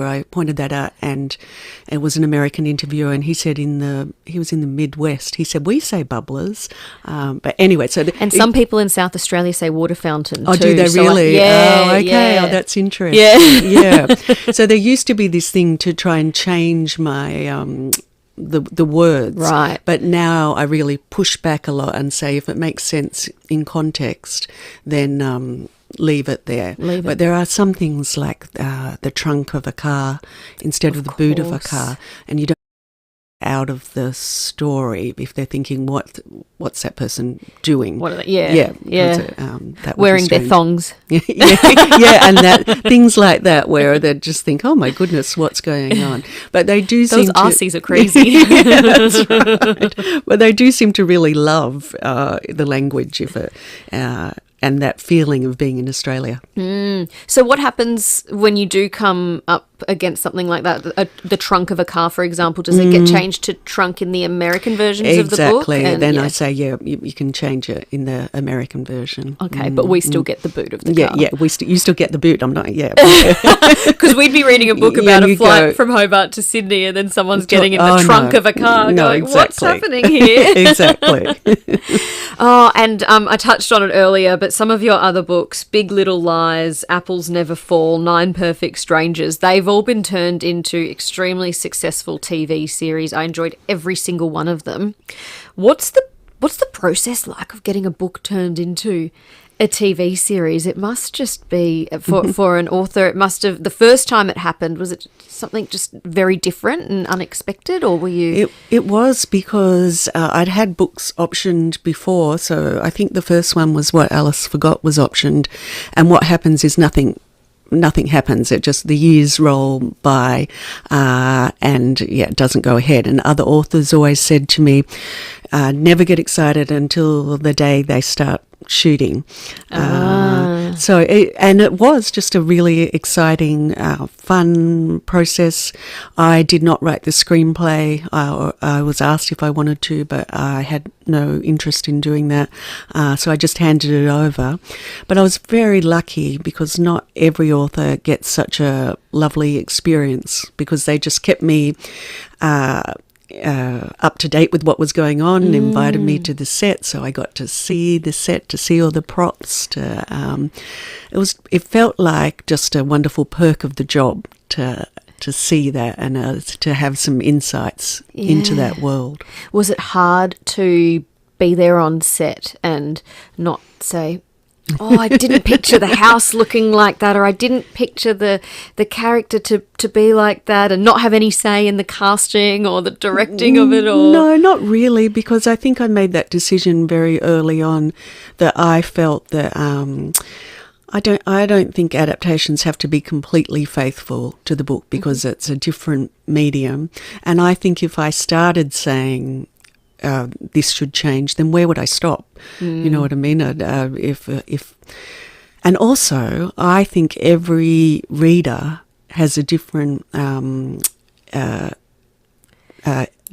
I pointed that out, and it was an American interviewer, and he said he was in the Midwest. He said, we say bubblers. But anyway, so... And some people in South Australia say water fountain too. Oh, do they really? Yeah. Oh, okay. Yeah. Oh, that's interesting. Yeah. Yeah. So there used to be this thing to try and change my... the words. Right. But now I really push back a lot and say if it makes sense in context, then leave it there. But there are some things like the trunk of a car instead of the boot of a car, and you don't out of the story if they're thinking what's that person doing. What are they? That wearing their thongs. Yeah, and that things like that where they just think, oh my goodness, what's going on? But they do Those seem Aussies are crazy. Yeah, that's right. But they do seem to really love the language of it. And that feeling of being in Australia. So what happens when you do come up against something like that? The trunk of a car, for example, does it get changed to trunk in the American versions of the book? Exactly. Then I say, you can change it in the American version. Okay, but we still get the boot of the car. Yeah, you still get the boot. I'm not, Because we'd be reading a book about a flight from Hobart to Sydney and then someone's getting in the trunk of a car going, what's happening here? Exactly. And I touched on it earlier, but some of your other books, Big Little Lies, Apples Never Fall, Nine Perfect Strangers, they've all been turned into extremely successful TV series. I enjoyed every single one of them. What's the process like of getting a book turned into a TV series? It must just be, for an author, it must have, the first time it happened, was it something just very different and unexpected, or were you... It was because I'd had books optioned before, so I think the first one was What Alice Forgot was optioned, and what happens is nothing happens. It just, the years roll by and it doesn't go ahead. And other authors always said to me, never get excited until the day they start shooting. It was just a really exciting, fun process. I did not write the screenplay. I was asked if I wanted to, but I had no interest in doing that. So I just handed it over. But I was very lucky because not every author gets such a lovely experience, because they just kept me up to date with what was going on and invited me to the set, so I got to see the set, to see all the props. It felt like just a wonderful perk of the job to see that and to have some insights into that world. Was it hard to be there on set and not say, oh, I didn't picture the house looking like that, or I didn't picture the character to be like that, and not have any say in the casting or the directing of it? Or No, not really, because I think I made that decision very early on, that I felt that I don't think adaptations have to be completely faithful to the book, because it's a different medium. And I think if I started saying this should change, then where would I stop? You know what I mean? And also, I think every reader has a different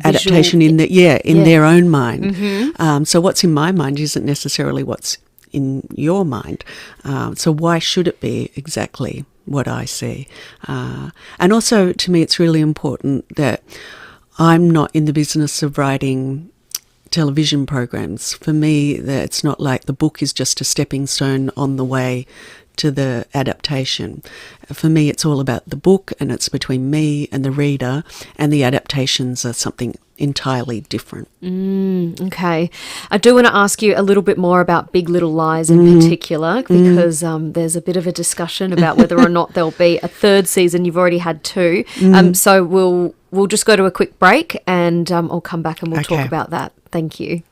adaptation in their own mind. So what's in my mind isn't necessarily what's in your mind. So why should it be exactly what I see? And also, to me, it's really important that I'm not in the business of writing television programs. For me, it's not like the book is just a stepping stone on the way to the adaptation. For me, it's all about the book, and it's between me and the reader, and the adaptations are something entirely different. Okay. I do want to ask you a little bit more about Big Little Lies in particular, because there's a bit of a discussion about whether or not there'll be a third season. You've already had two. So we'll just go to a quick break, and I'll come back and we'll talk about that. Thank you.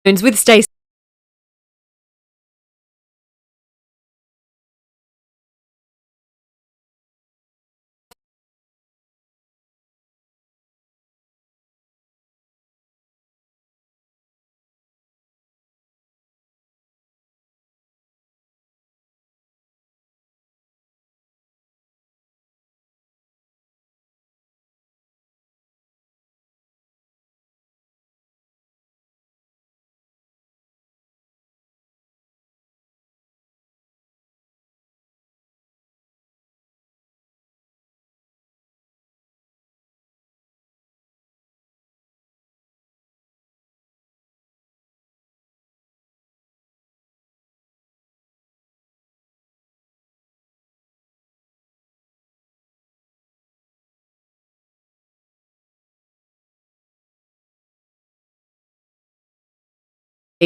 With Stacey.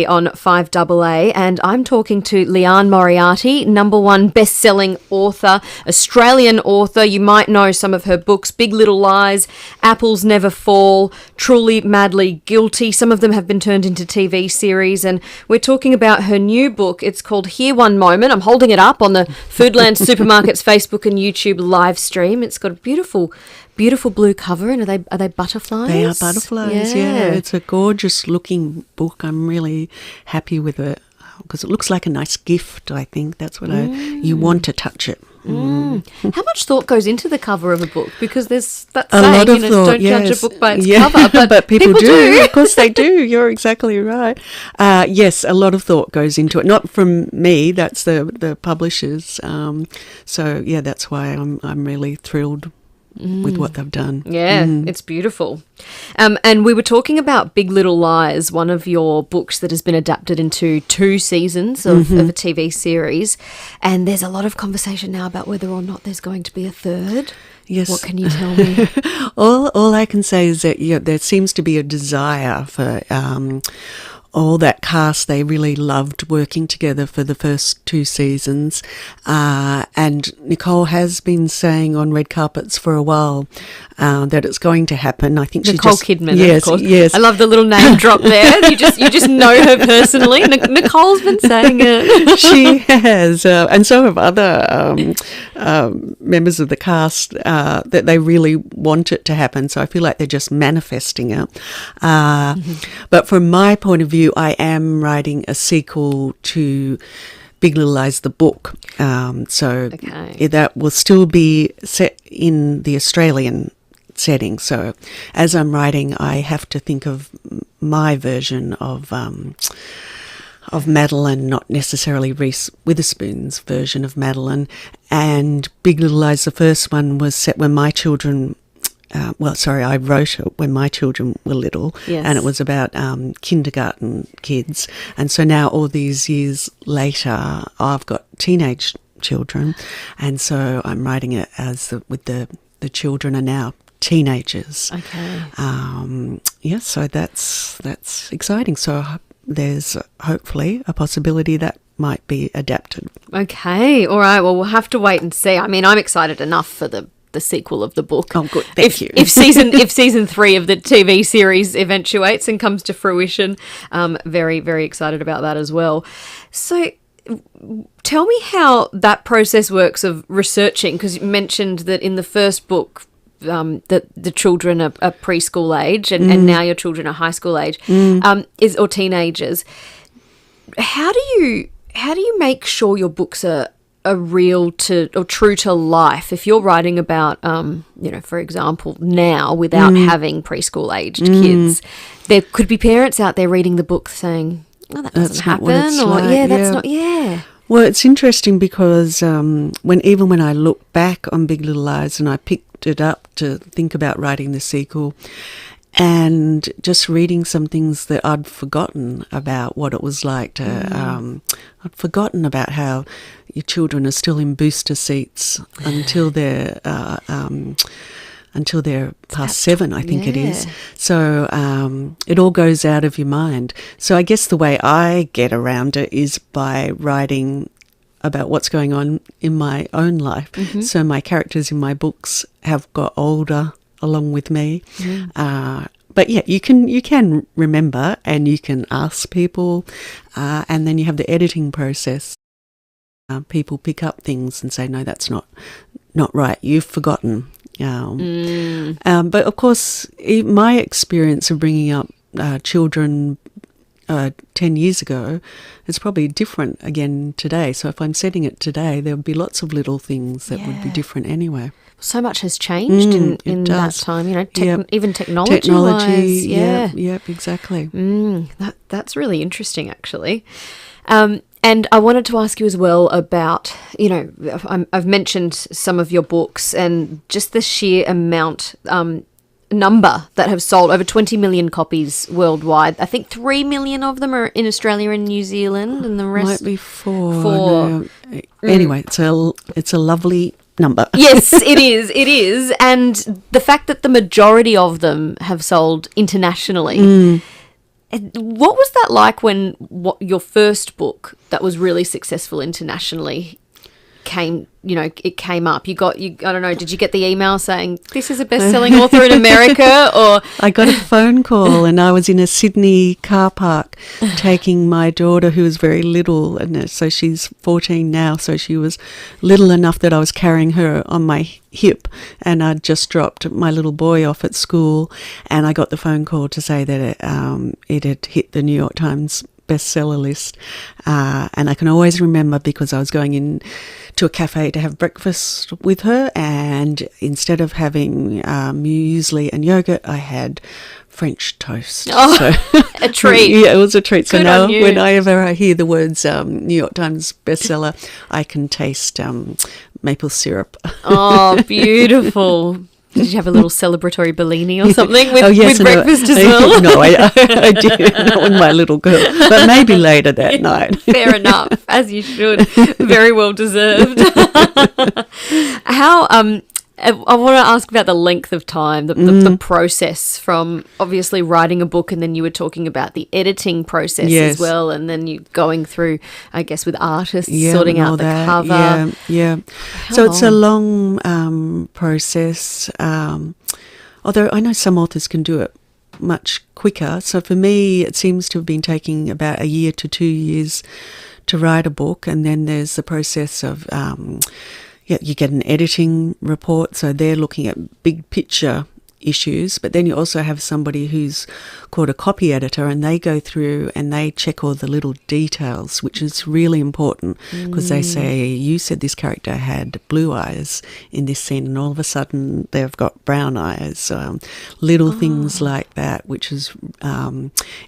On FIVEAA, and I'm talking to Leanne Moriarty, #1 best-selling author, Australian author. You might know some of her books: Big Little Lies, Apples Never Fall, Truly Madly Guilty. Some of them have been turned into TV series, and we're talking about her new book. It's called Here One Moment. I'm holding it up on the Foodland Supermarkets Facebook and YouTube live stream. It's got a beautiful blue cover, and are they butterflies? They are butterflies, yeah. It's a gorgeous looking book. I'm really happy with it because it looks like a nice gift, I think. That's what you want to touch it. How much thought goes into the cover of a book? Because there's that a saying, lot of thought, don't yes. judge a book by its cover, but people do. Of course they do. You're exactly right. Yes, a lot of thought goes into it. Not from me, that's the publishers. So yeah, that's why I'm really thrilled with what they've done. Yeah, it's beautiful. And we were talking about Big Little Lies, one of your books that has been adapted into 2 seasons of a TV series. And there's a lot of conversation now about whether or not there's going to be a third. Yes. What can you tell me? All I can say is that there seems to be a desire for all that cast. They really loved working together for the first 2 seasons. And Nicole has been saying on red carpets for a while that it's going to happen. I think Nicole Kidman, yes, of course. Yes. I love the little name drop there. You just know her personally. Nicole's been saying it. She has, and so have other members of the cast, that they really want it to happen. So I feel like they're just manifesting it. But from my point of view, I am writing a sequel to Big Little Lies, the book. That will still be set in the Australian setting. So as I'm writing, I have to think of my version of Madeline, not necessarily Reese Witherspoon's version of Madeline. And Big Little Lies, the first one, was set when my children... I wrote it when my children were little, and it was about kindergarten kids. And so now, all these years later, I've got teenage children, and so I'm writing it with the children are now teenagers. Okay. So that's exciting. So there's hopefully a possibility that might be adapted. Okay. All right. Well, we'll have to wait and see. I mean, I'm excited enough for the sequel of the book. Oh, good. Thank you. If season 3 of the TV series eventuates and comes to fruition, very, very excited about that as well. So tell me how that process works of researching, because you mentioned that in the first book that the children are preschool age and now your children are high school age, or teenagers. How do you make sure your books are real to or true to life? If you're writing about, for example, now without having preschool aged kids, there could be parents out there reading the book saying, "Oh, that doesn't happen," that's not. Yeah. Well, it's interesting because when I look back on Big Little Lies and I picked it up to think about writing the sequel, and just reading some things that I'd forgotten about what it was like to, I'd forgotten about how your children are still in booster seats until they're past 7, I think it is. So it all goes out of your mind. So I guess the way I get around it is by writing about what's going on in my own life. So my characters in my books have got older along with me. But yeah, you can remember, and you can ask people, and then you have the editing process. People pick up things and say, no, that's not right. You've forgotten. But of course, my experience of bringing up children 10 years ago is probably different again today. So if I'm setting it today, there would be lots of little things that would be different anyway. So much has changed in that time, even technology-wise. Yeah, exactly. That's really interesting, actually. And I wanted to ask you as well about, I've mentioned some of your books and just the sheer amount, number that have sold, over 20 million copies worldwide. I think 3 million of them are in Australia and New Zealand, and the rest... Might be 4. No. Anyway, it's a lovely number. Yes, it is. And the fact that the majority of them have sold internationally... What was that like when your first book that was really successful internationally came up? I don't know, did you get the email saying, this is a best-selling author in America? Or I got a phone call, and I was in a Sydney car park taking my daughter, who was very little, and so she's 14 now, so she was little enough that I was carrying her on my hip, and I'd just dropped my little boy off at school, and I got the phone call to say that it had hit the New York Times bestseller list, and I can always remember because I was going in to a cafe to have breakfast with her, and instead of having muesli and yogurt, I had French toast. Oh, so, a treat. Yeah, it was a treat. So Good now on you. whenever I hear the words New York Times bestseller, I can taste maple syrup. Oh, beautiful. Did you have a little celebratory Bellini or something with breakfast as well? No, I did. Not with my little girl. But maybe later that night. Fair enough, as you should. Very well deserved. How, I want to ask about the length of time, the process from obviously writing a book, and then you were talking about the editing process as well, and then you going through, I guess, with artists, sorting out the cover. Yeah. So it's a long process, although I know some authors can do it much quicker. So for me, it seems to have been taking about 1 year to 2 years to write a book, and then there's the process of... you get an editing report, so they're looking at big picture issues, but then you also have somebody who's called a copy editor, and they go through and they check all the little details, which is really important, because they say, you said this character had blue eyes in this scene, and all of a sudden they've got brown eyes, little things like that, which is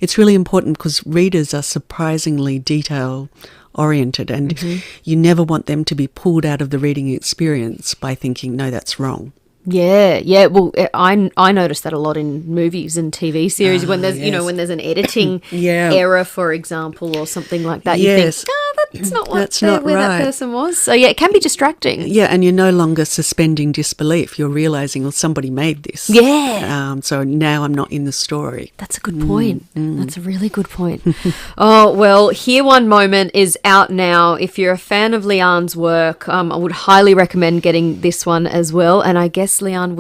it's really important because readers are surprisingly detail oriented, and you never want them to be pulled out of the reading experience by thinking, no, that's wrong. Yeah. Well, I noticed that a lot in movies and TV series when there's when there's an editing error, for example, or something like that. You think, that's not where that person was. So yeah, it can be distracting. Yeah, and you're no longer suspending disbelief. You're realizing, well, somebody made this. Yeah. So now I'm not in the story. That's a good point. That's a really good point. Oh, well, Here One Moment is out now. If you're a fan of Leanne's work, I would highly recommend getting this one as well. And I guess Leanne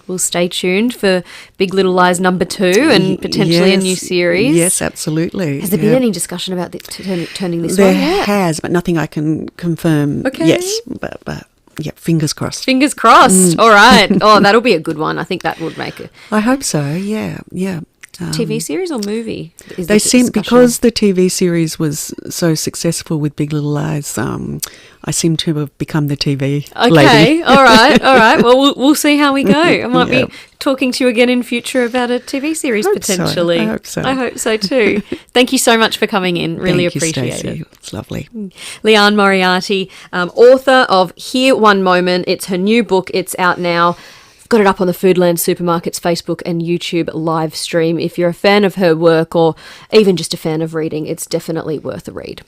will stay tuned for Big Little Lies #2 and potentially a new series. Yes, absolutely. Has there been any discussion about turning this one? There has, but nothing I can confirm. Okay. Yes, but yeah, fingers crossed. Fingers crossed. All right. Oh, that'll be a good one. I think that would make it. I hope so. Yeah. TV series or movie? They seem, because the TV series was so successful with Big Little Lies, I seem to have become the TV lady. All right. Well, we'll see how we go. I might be talking to you again in future about a TV series potentially. I hope so. I hope so too. Thank you so much for coming in. Really appreciate it. It's lovely. Leanne Moriarty, author of Here One Moment. It's her new book. It's out now. Got it up on the Foodland Supermarkets Facebook and YouTube live stream. If you're a fan of her work or even just a fan of reading, it's definitely worth a read.